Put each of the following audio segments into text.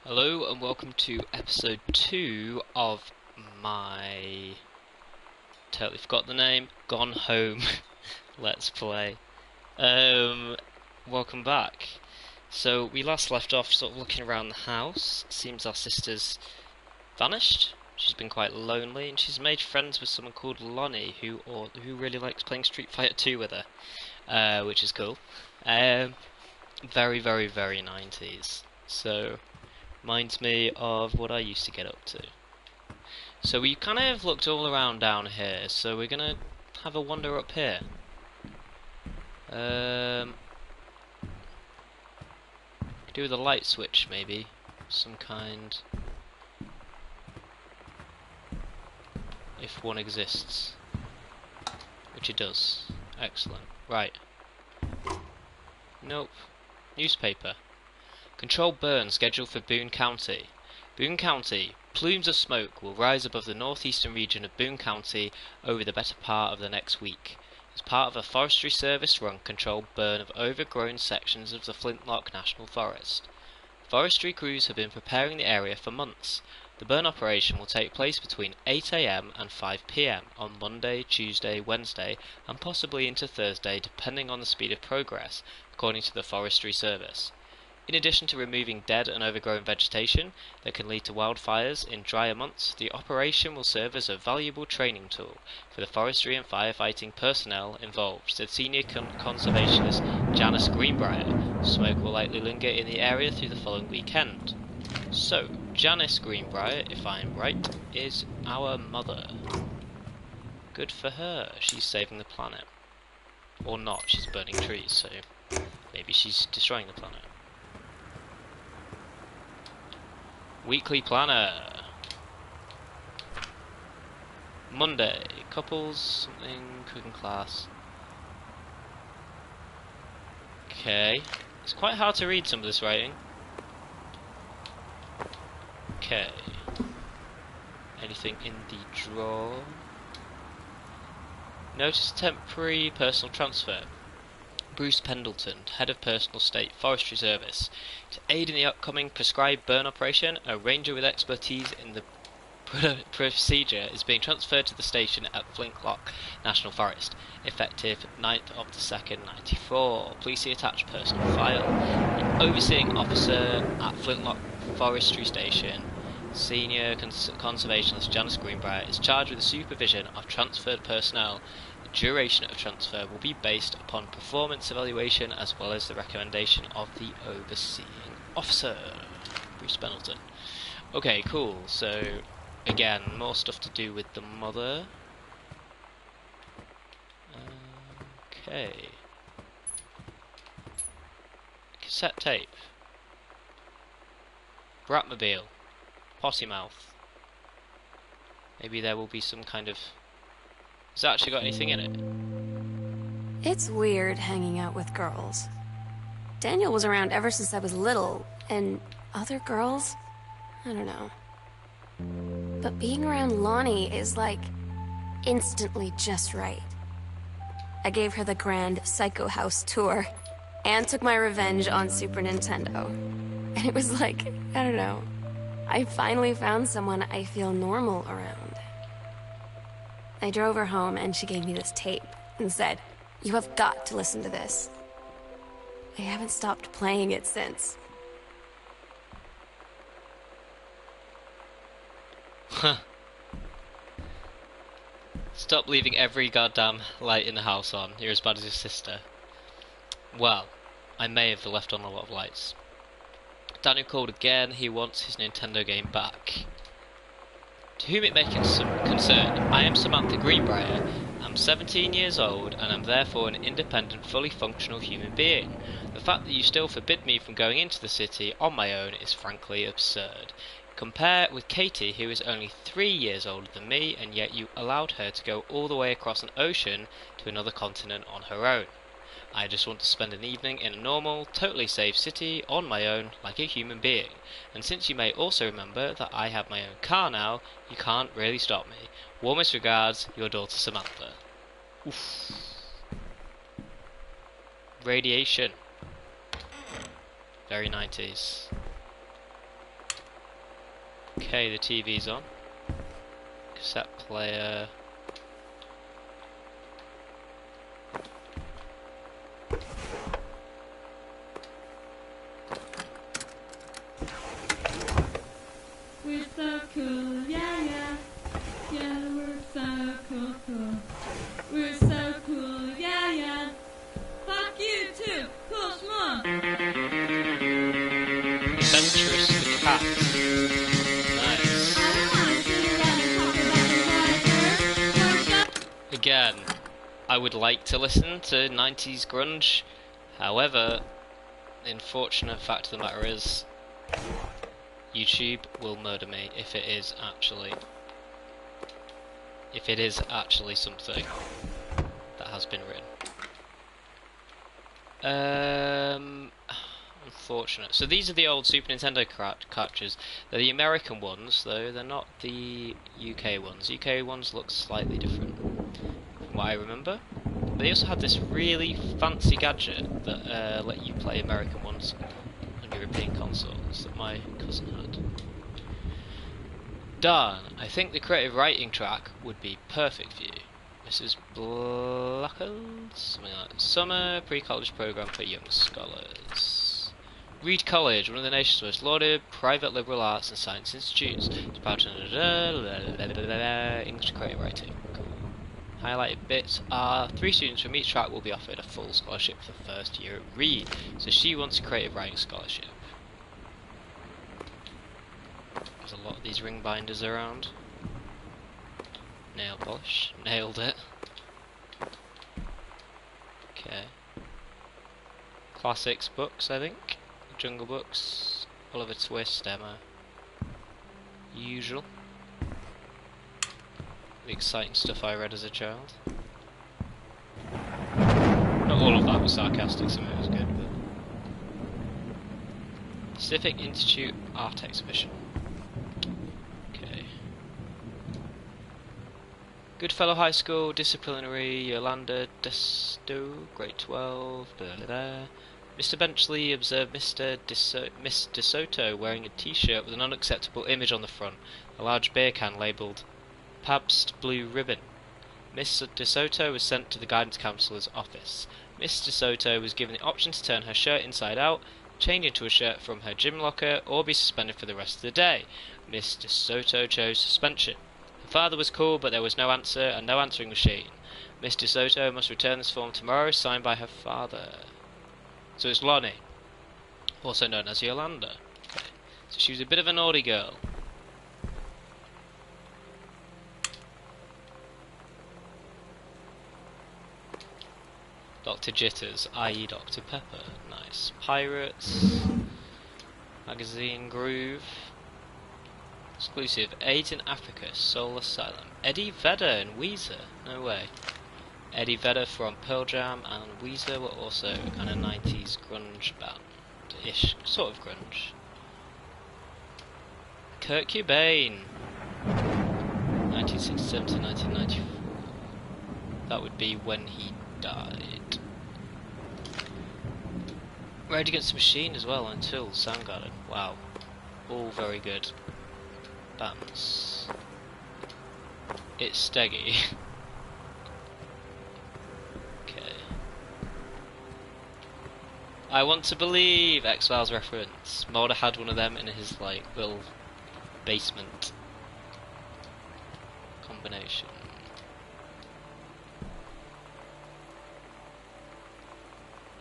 Hello and welcome to episode 2 of my totally forgot the name Gone Home Let's Play. Welcome back. So we last left off sort of looking around the house. Seems our sister's vanished. She's been quite lonely and she's made friends with someone called Lonnie who really likes playing Street Fighter 2 with her, which is cool. Very 90s. So reminds me of what I used to get up to. So we kind of looked all around down here, so we're gonna have a wander up here. Could do with a light switch maybe, some kind, if one exists, which it does. Excellent. Right. Nope. Newspaper. Controlled burn scheduled for Boone County. Boone County. Plumes of smoke will rise above the northeastern region of Boone County over the better part of the next week, as part of a Forestry Service-run controlled burn of overgrown sections of the Flintlock National Forest. Forestry crews have been preparing the area for months. The burn operation will take place between 8 AM and 5 PM on Monday, Tuesday, Wednesday, and possibly into Thursday, depending on the speed of progress, according to the Forestry Service. In addition to removing dead and overgrown vegetation that can lead to wildfires in drier months, the operation will serve as a valuable training tool for the forestry and firefighting personnel involved, said senior conservationist Janice Greenbrier. Smoke will likely linger in the area through the following weekend. So, Janice Greenbrier, if I am right, is our mother. Good for her, she's saving the planet. Or not, she's burning trees, so maybe she's destroying the planet. Weekly planner. Monday, couples, something, cooking class. Okay. It's quite hard to read some of this writing. Okay. Anything in the drawer? Notice temporary personal transfer. Bruce Pendleton, Head of Personal State Forestry Service. To aid in the upcoming prescribed burn operation, a ranger with expertise in the procedure is being transferred to the station at Flintlock National Forest, effective 9th of the 2nd, 94. Please see attached personal file. The overseeing officer at Flintlock Forestry Station, Senior Conservationist Janice Greenbrier, is charged with the supervision of transferred personnel. The duration of transfer will be based upon performance evaluation as well as the recommendation of the overseeing officer, Bruce Pendleton. Okay, cool. So, again, more stuff to do with the mother. Okay. Cassette tape. Bratmobile. Potty mouth. Maybe there will be some kind of... Has it actually got anything in it? It's weird hanging out with girls. Daniel was around ever since I was little, and other girls? I don't know. But being around Lonnie is like instantly just right. I gave her the grand Psycho House tour and took my revenge on Super Nintendo. And it was like, I don't know, I finally found someone I feel normal around. I drove her home and she gave me this tape and said, "You have got to listen to this." I haven't stopped playing it since. Huh. Stop leaving every goddamn light in the house on. You're as bad as your sister. Well, I may have left on a lot of lights. Daniel called again. He wants his Nintendo game back. To whom it may concern, I am Samantha Greenbrier. I'm 17 years old and am therefore an independent, fully functional human being. The fact that you still forbid me from going into the city on my own is frankly absurd. Compare with Katie, who is only 3 years older than me, and yet you allowed her to go all the way across an ocean to another continent on her own. I just want to spend an evening in a normal, totally safe city on my own, like a human being. And since you may also remember that I have my own car now, you can't really stop me. Warmest regards, your daughter Samantha. Oof. Radiation. Very 90s. Okay, the TV's on. Cassette player. We're so cool, yeah, yeah. Yeah, we're so cool, cool. We're so cool, yeah, yeah. Fuck you too, cool, small. Adventurous the Cat. Nice. I don't wanna sit around and talk about the water. Again, I would like to listen to 90s grunge. However, the unfortunate fact of the matter is, YouTube will murder me if it is actually something that has been written. Unfortunate. So these are the old Super Nintendo cartridges. They're the American ones, though they're not the UK ones. UK ones look slightly different, from what I remember. They also had this really fancy gadget that let you play American ones on European consoles that my cousin had. Dan, I think the creative writing track would be perfect for you. Mrs. Blackles? Something like that. Summer pre-college program for young scholars. Reed College, one of the nation's most lauded private liberal arts and science institutes. It's proud to English creative writing. Cool. Highlighted bits are 3 students from each track will be offered a full scholarship for the first year at Reed. So she wants a creative writing scholarship. There's a lot of these ring binders around. Nail polish. Nailed it. Okay. Classics books, I think. Jungle Books. Oliver Twist, Emma. Usual. The exciting stuff I read as a child. Not all of that was sarcastic, some of it was good, but... Pacific Institute Art Exhibition. Okay. Goodfellow High School, Disciplinary, Yolanda Desto, Grade 12, blah, blah, blah. Mr. Benchley observed Miss DeSoto wearing a t-shirt with an unacceptable image on the front, a large beer can labelled Pabst Blue Ribbon. Miss DeSoto was sent to the guidance counsellor's office. Miss DeSoto was given the option to turn her shirt inside out, change into a shirt from her gym locker, or be suspended for the rest of the day. Miss DeSoto chose suspension. Her father was cool, but there was no answer and no answering machine. Miss DeSoto must return this form tomorrow, signed by her father. So it's Lonnie, also known as Yolanda. Okay. So she was a bit of a naughty girl. Dr. Jitters, i.e. Dr. Pepper. Nice. Pirates. Magazine Groove. Exclusive. AIDS in Africa. Soul Asylum. Eddie Vedder and Weezer. No way. Eddie Vedder from Pearl Jam and Weezer were also kind of 90s grunge band-ish. Sort of grunge. Kurt Cobain. 1967 to 1994. That would be when he died. Rage Against the Machine as well, until Soundgarden. Wow. All very good bands. It's Steggy. Okay. I Want to Believe! X-Files reference. Mulder had one of them in his, like, little basement combination.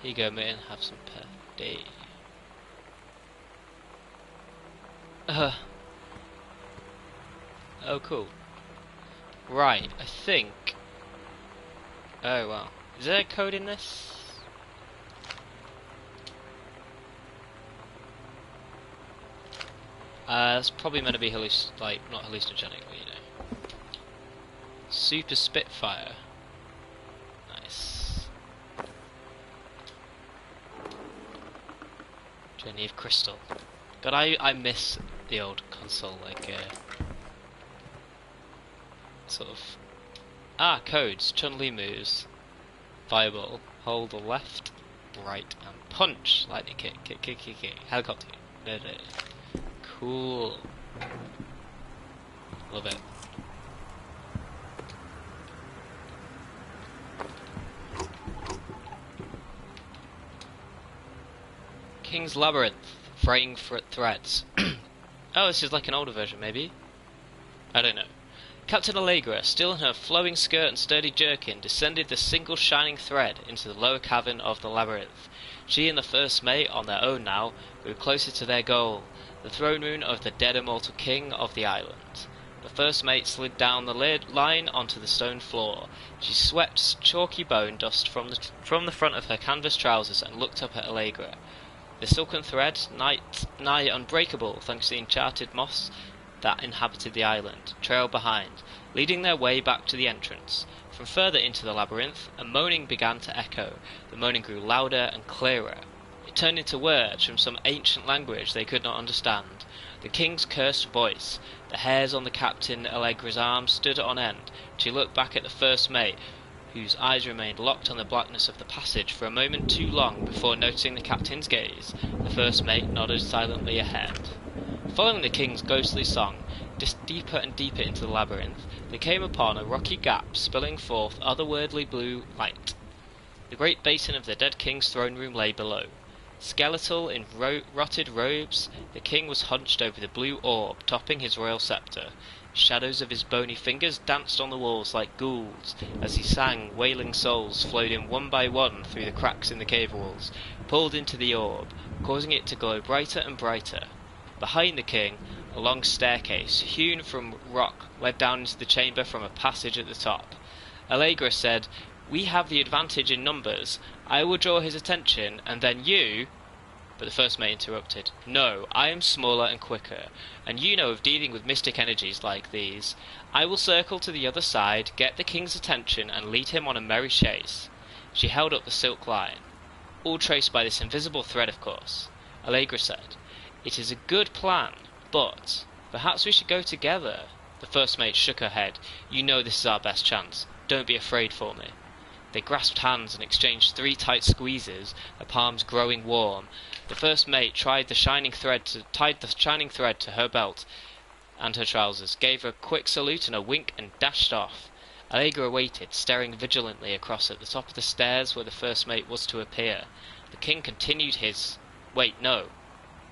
Here you go, mate, and have some day. Oh, cool. Right, I think... Oh, wow. Is there a code in this? That's probably meant to be not hallucinogenic, but you know. Super Spitfire. Nice. Journey of Crystal. God, I miss the old console, like, sort of... Ah, codes. Chun-Li moves. Fireball. Hold the left, right, and punch. Lightning kick. Kick. Helicopter. Cool. Love it. King's Labyrinth. Fraying threads. Oh, this is like an older version, maybe? I don't know. Captain Allegra, still in her flowing skirt and sturdy jerkin, descended the single shining thread into the lower cavern of the labyrinth. She and the first mate, on their own now, grew closer to their goal, the throne room of the dead immortal king of the island. The first mate slid down the line onto the stone floor. She swept chalky bone dust from the front of her canvas trousers and looked up at Allegra. The silken thread, nigh unbreakable thanks to the enchanted moss that inhabited the island, trailed behind, leading their way back to the entrance. From further into the labyrinth, a moaning began to echo. The moaning grew louder and clearer. It turned into words from some ancient language they could not understand. The king's cursed voice. The hairs on the Captain Allegra's arm stood on end. She looked back at the first mate, whose eyes remained locked on the blackness of the passage for a moment too long before noticing the captain's gaze. The first mate nodded silently ahead. Following the king's ghostly song, just deeper and deeper into the labyrinth, they came upon a rocky gap spilling forth otherworldly blue light. The great basin of the dead king's throne room lay below. Skeletal in rotted robes, the king was hunched over the blue orb topping his royal sceptre. Shadows of his bony fingers danced on the walls like ghouls. As he sang, wailing souls flowed in one by one through the cracks in the cave walls, pulled into the orb, causing it to glow brighter and brighter. Behind the king, a long staircase, hewn from rock, led down into the chamber from a passage at the top. Allegra said, "We have the advantage in numbers. I will draw his attention, and then you—" But the first mate interrupted. "No, I am smaller and quicker, and you know of dealing with mystic energies like these. I will circle to the other side, get the king's attention, and lead him on a merry chase." She held up the silk line. "All traced by this invisible thread, of course." Allegra said, "It is a good plan, but perhaps we should go together." The first mate shook her head. "You know this is our best chance. Don't be afraid for me." They grasped hands and exchanged 3 tight squeezes, their palms growing warm. The first mate tied the shining thread to her belt and her trousers, gave her a quick salute and a wink, and dashed off. Allegra waited, staring vigilantly across at the top of the stairs where the first mate was to appear. The king continued his... Wait, no.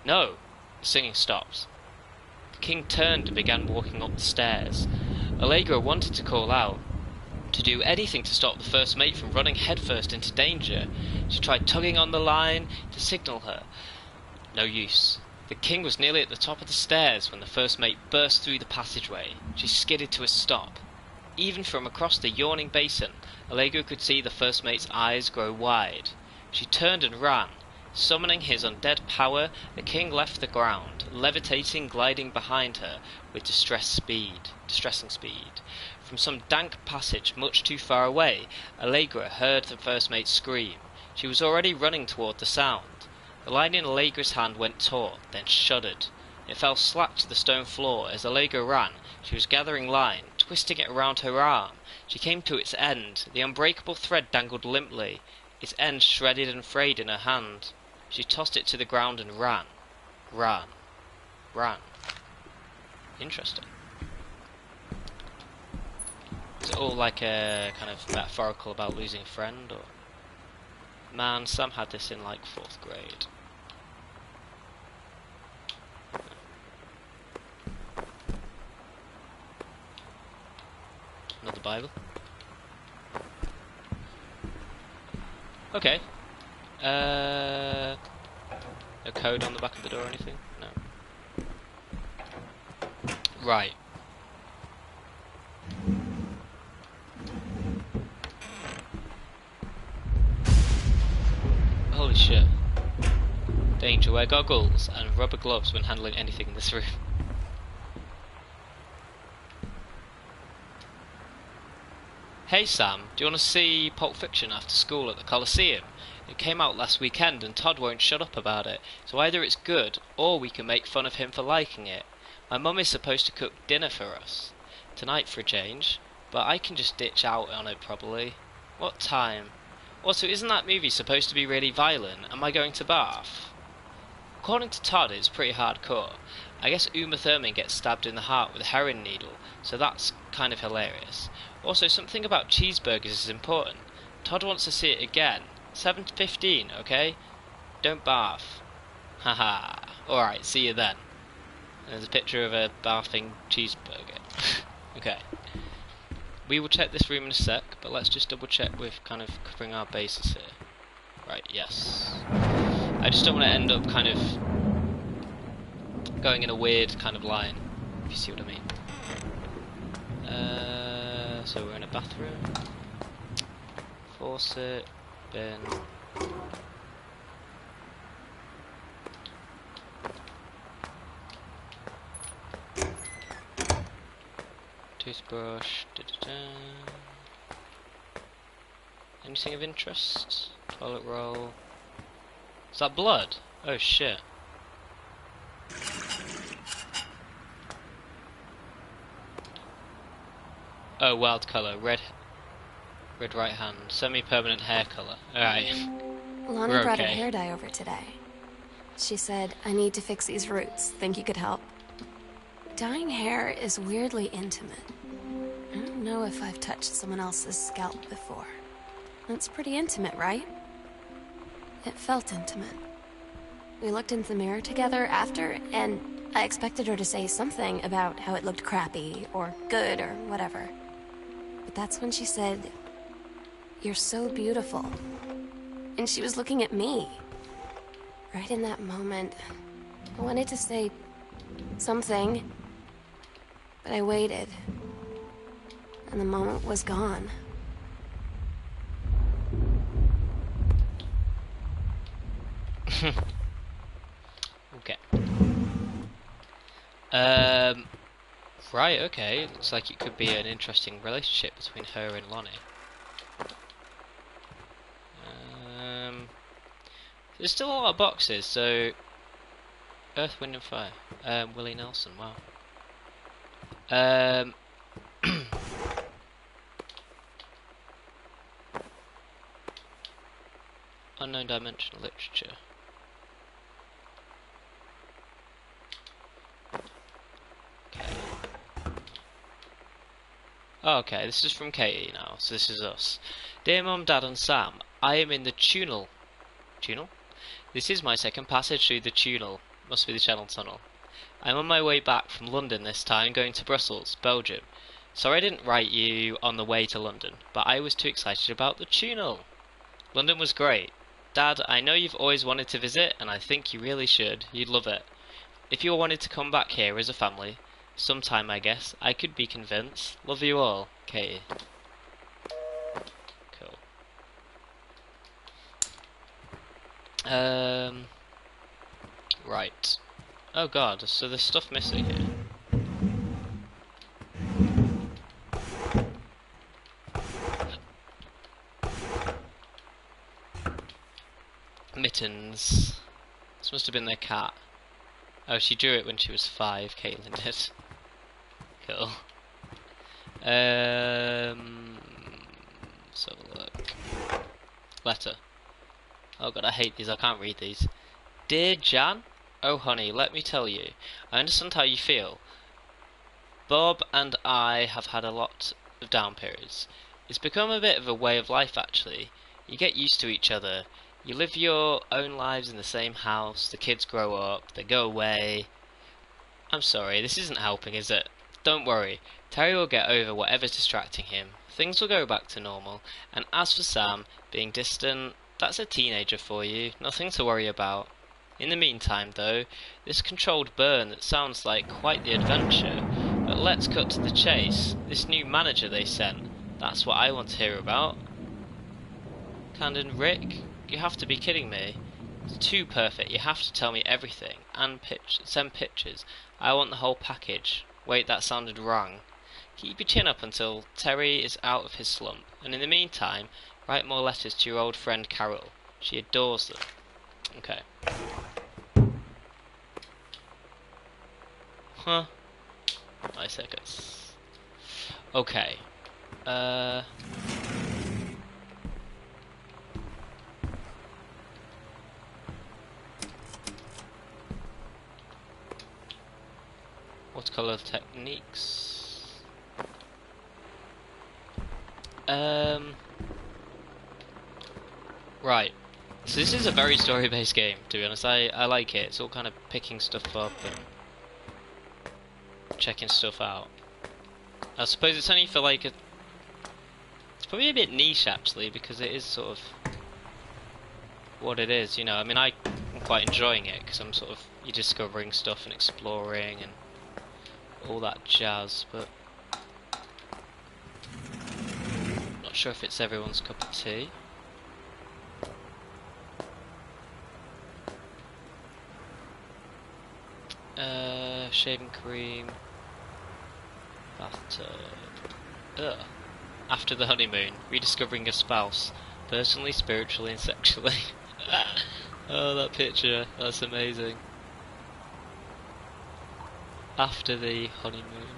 No! The singing stopped. The king turned and began walking up the stairs. Allegra wanted to call out, to do anything to stop the first mate from running headfirst into danger. She tried tugging on the line to signal her. No use. The king was nearly at the top of the stairs when the first mate burst through the passageway. She skidded to a stop. Even from across the yawning basin, Allegra could see the first mate's eyes grow wide. She turned and ran. Summoning his undead power, the king left the ground, levitating, gliding behind her with distressing speed. From some dank passage much too far away, Allegra heard the first mate scream. She was already running toward the sound. The line in Allegra's hand went taut, then shuddered. It fell slack to the stone floor. As Allegra ran, she was gathering line, twisting it around her arm. She came to its end. The unbreakable thread dangled limply, its end shredded and frayed in her hand. She tossed it to the ground and ran. Ran. Interesting. Is it all like a kind of metaphorical about losing a friend, or... Man, Sam had this in like 4th grade. Another Bible. Okay. No code on the back of the door or anything? No. Right. Holy shit. Danger, wear goggles and rubber gloves when handling anything in this room. Hey Sam, do you want to see Pulp Fiction after school at the Coliseum? It came out last weekend and Todd won't shut up about it, so either it's good, or we can make fun of him for liking it. My mum is supposed to cook dinner for us tonight for a change, but I can just ditch out on it probably. What time? Also, isn't that movie supposed to be really violent? Am I going to Bath? According to Todd, it's pretty hardcore. I guess Uma Thurman gets stabbed in the heart with a heroin needle, so that's kind of hilarious. Also, something about cheeseburgers is important. Todd wants to see it again. 7:15, okay? Don't barf. Haha. Alright, see you then. There's a picture of a barfing cheeseburger. Okay. We will check this room in a sec, but let's just double check with kind of covering our bases here. Right, yes. I just don't want to end up kind of going in a weird kind of line, if you see what I mean. So we're in a bathroom. Faucet, bin. Toothbrush. Anything of interest? Toilet roll. Is that blood? Oh shit. Oh, wild colour. Red right hand. Semi-permanent hair colour. Alright. Lonnie We're brought her okay. hair dye over today. She said, I need to fix these roots. Think you could help? Dyeing hair is weirdly intimate. I don't know if I've touched someone else's scalp before. That's pretty intimate, right? It felt intimate. We looked into the mirror together after, and I expected her to say something about how it looked crappy, or good, or whatever. But that's when she said, "You're so beautiful." And she was looking at me. Right in that moment, I wanted to say something, but I waited. And the moment was gone. Okay. Right, okay. Looks like it could be an interesting relationship between her and Lonnie. There's still a lot of boxes, so... Earth, Wind and Fire. Willie Nelson, wow. Unknown dimensional literature. Oh, okay, this is from Katie now, so this is us. Dear Mum, Dad and Sam, I am in the tunnel. Tunnel? This is my second passage through the tunnel. Must be the Channel Tunnel. I'm on my way back from London this time, going to Brussels, Belgium. Sorry I didn't write you on the way to London, but I was too excited about the tunnel. London was great. Dad, I know you've always wanted to visit, and I think you really should. You'd love it. If you wanted to come back here as a family, sometime I guess, I could be convinced. Love you all, Katie. Cool. Right. Oh god, so there's stuff missing here. Mittens. This must have been their cat. Oh, she drew it when she was 5, Caitlin did. Cool. Let's have a look. Letter. Oh god, I hate these, I can't read these. Dear Jan? Oh honey, let me tell you. I understand how you feel. Bob and I have had a lot of down periods. It's become a bit of a way of life actually. You get used to each other. You live your own lives in the same house, the kids grow up, they go away. I'm sorry, this isn't helping, is it? Don't worry, Terry will get over whatever's distracting him. Things will go back to normal, and as for Sam, being distant, that's a teenager for you, nothing to worry about. In the meantime, though, this controlled burn that sounds like quite the adventure, but let's cut to the chase. This new manager they sent, that's what I want to hear about. Candon Rick? You have to be kidding me. It's too perfect. You have to tell me everything. And send pictures. I want the whole package. Wait, that sounded wrong. Keep your chin up until Terry is out of his slump. And in the meantime, write more letters to your old friend Carol. She adores them. Okay. Huh. Nice haircuts. Okay. watercolor techniques. Right. So this is a very story-based game, to be honest. I like it. It's all kind of picking stuff up and checking stuff out. I suppose it's only for like it's probably a bit niche actually, because it is sort of what it is, you know. I mean, I'm quite enjoying it because I'm sort of you're discovering stuff and exploring and all that jazz, but not sure if it's everyone's cup of tea. Shaving cream, bathtub. Ugh. After the honeymoon, rediscovering a spouse, personally, spiritually, and sexually. Oh, that picture, that's amazing. After the honeymoon.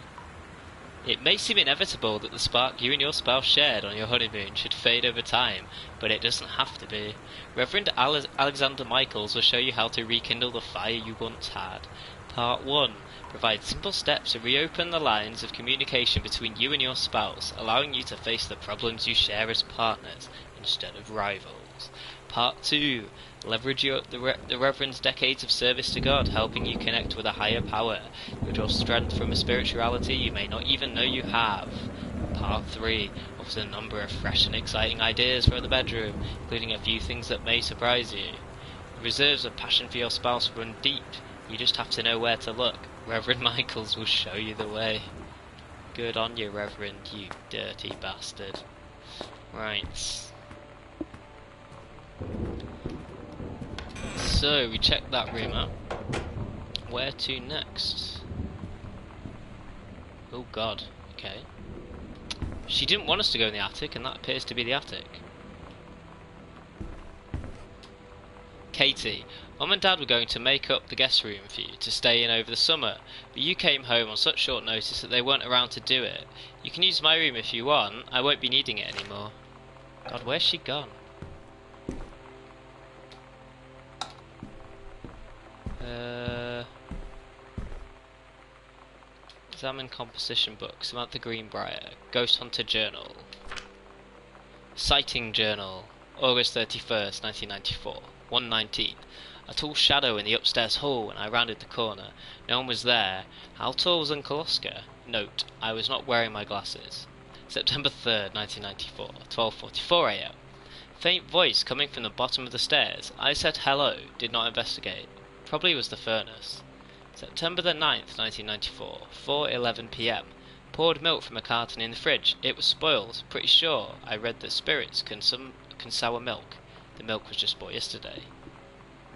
It may seem inevitable that the spark you and your spouse shared on your honeymoon should fade over time, but it doesn't have to be. Reverend Alexander Michaels will show you how to rekindle the fire you once had. Part 1. Provide simple steps to reopen the lines of communication between you and your spouse, allowing you to face the problems you share as partners instead of rivals. Part 2. Leverage the Reverend's decades of service to God, helping you connect with a higher power. You'll draw strength from a spirituality you may not even know you have. Part 3 offers a number of fresh and exciting ideas for the bedroom, including a few things that may surprise you. The reserves of passion for your spouse run deep. You just have to know where to look. Reverend Michaels will show you the way. Good on you, Reverend, you dirty bastard. Right. So, we checked that room out. Where to next? Oh god, okay. She didn't want us to go in the attic, and that appears to be the attic. Katie, Mum and Dad were going to make up the guest room for you to stay in over the summer, but you came home on such short notice that they weren't around to do it. You can use my room if you want, I won't be needing it anymore. God, where's she gone? Examine composition book, Samantha Greenbrier, Ghost Hunter Journal. Sighting Journal, August 31st, 1994, 1:19. A tall shadow in the upstairs hall when I rounded the corner. No one was there. How tall was Uncle Oscar? Note, I was not wearing my glasses. September 3rd, 1994, 12:44 AM. Faint voice coming from the bottom of the stairs. I said hello, did not investigate. Probably was the furnace. September the 9th, 1994, 4:11 PM. Poured milk from a carton in the fridge. It was spoiled. Pretty sure I read that spirits can sour milk. The milk was just bought yesterday.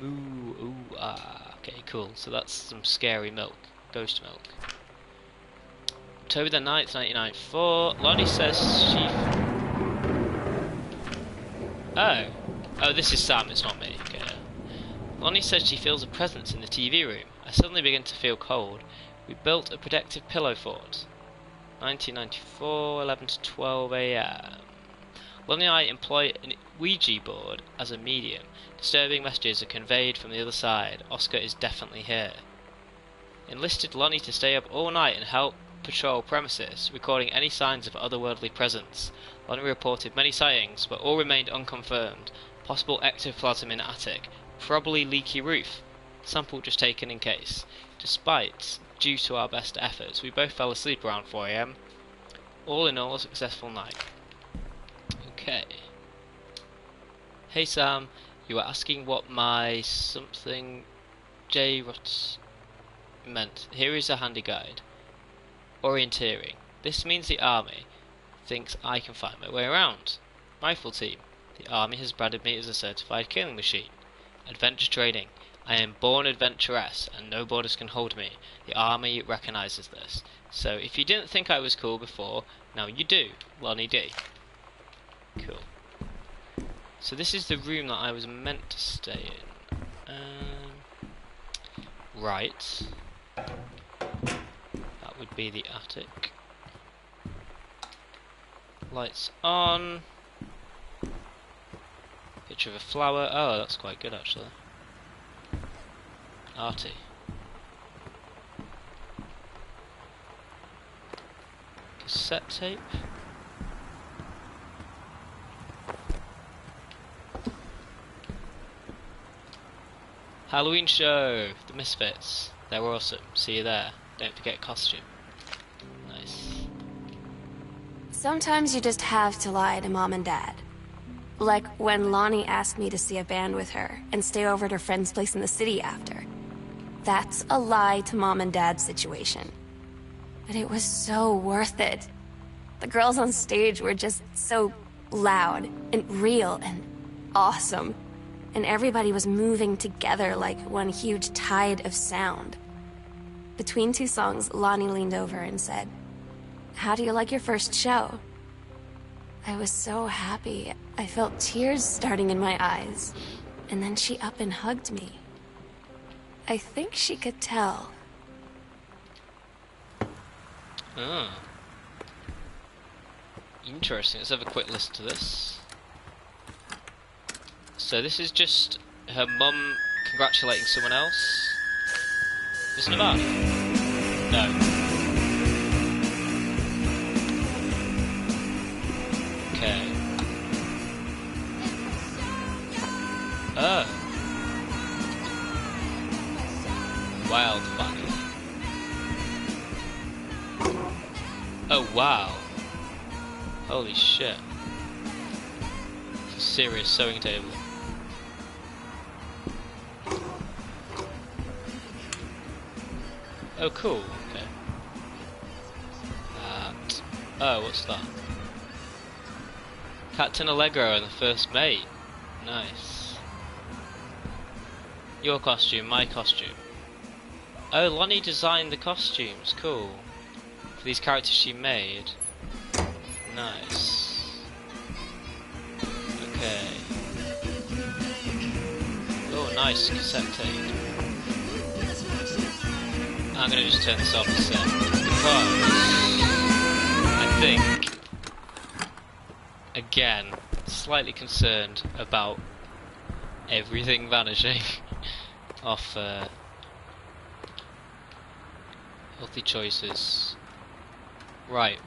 Ooh, ooh, ah. Okay, cool. So that's some scary milk. Ghost milk. October the 9th, 1994. Lonnie says she... Oh, this is Sam, it's not me. Okay. Lonnie says she feels a presence in the TV room. I suddenly begin to feel cold. We built a protective pillow fort. 1994, 11 to 12 AM. Lonnie and I employ a Ouija board as a medium. Disturbing messages are conveyed from the other side. Oscar is definitely here. Enlisted Lonnie to stay up all night and help patrol premises, recording any signs of otherworldly presence. Lonnie reported many sightings, but all remained unconfirmed. Possible ectoplasm in attic. Probably leaky roof. Sample just taken in case. Despite, due to our best efforts, we both fell asleep around 4 AM. All in all, a successful night. Okay. Hey Sam, you were asking what my something J-Ruts meant. Here is a handy guide. Orienteering. This means the army thinks I can find my way around. Rifle team. The army has branded me as a certified killing machine. Adventure training. I am born adventuress, and no borders can hold me. The army recognises this. So if you didn't think I was cool before, now you do. Lonnie D. Cool. So this is the room that I was meant to stay in. Right. That would be the attic. Lights on. Picture of a flower. Oh, that's quite good actually. Arty. Cassette tape. Halloween show! The Misfits. They're awesome. See you there. Don't forget costume. Nice. Sometimes you just have to lie to Mom and Dad. Like when Lonnie asked me to see a band with her and stay over at her friend's place in the city after. That's a lie to Mom and Dad's situation. But it was so worth it. The girls on stage were just so loud and real and awesome. And everybody was moving together like one huge tide of sound. Between two songs, Lonnie leaned over and said, "How do you like your first show?" I was so happy. I felt tears starting in my eyes. And then she up and hugged me. I think she could tell. Oh. Interesting. Let's have a quick listen to this. So this is just her mum congratulating someone else. Isn't it bad? No. Okay. Oh. Wild family. Oh wow. Holy shit. It's a serious sewing table. Oh cool, okay. Oh, what's that? Captain Allegro and the First Mate. Nice. Your costume, my costume. Oh, Lonnie designed the costumes, cool. For these characters she made. Nice. Okay. Oh, nice cassette tape. I'm gonna just turn this off a sec, because I think, again, slightly concerned about everything vanishing off healthy choices. Right.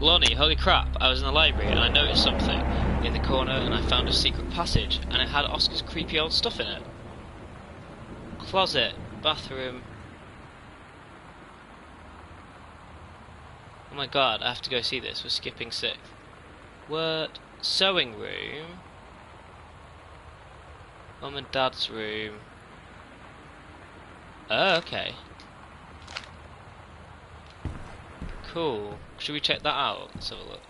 Lonnie, holy crap, I was in the library and I noticed something in the corner and I found a secret passage and it had Oscar's creepy old stuff in it. Closet, bathroom. Oh my god, I have to go see this. We're skipping 6th. What? Sewing room? Mum and Dad's room. Oh, okay. Cool. Should we check that out? Let's have a look.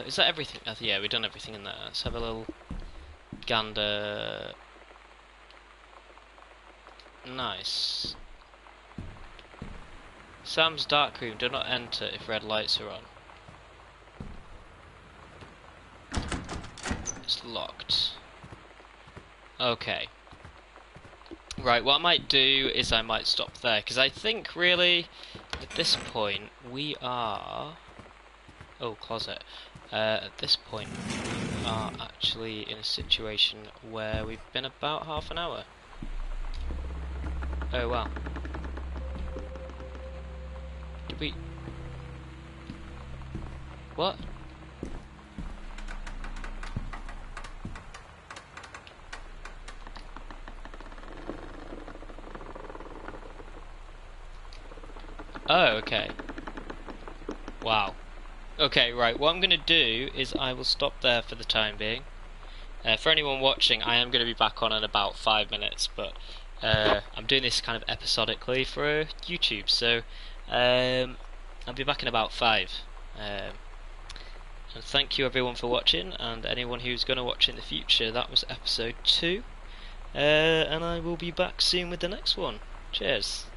Is that everything? Yeah, we've done everything in there. Let's have a little gander. Nice. Sam's dark room. Do not enter if red lights are on. It's locked. Okay. Right, what I might do is I might stop there, because I think really at this point we are... Oh, closet. At this point we are actually in a situation where we've been about half an hour. Oh wow. Did we... What? Oh, okay. Wow. Okay, right, what I'm going to do is I will stop there for the time being. For anyone watching, I am going to be back on in about 5 minutes, but I'm doing this kind of episodically for YouTube, so I'll be back in about 5. And thank you everyone for watching, and anyone who's going to watch in the future. That was episode 2, and I will be back soon with the next one. Cheers.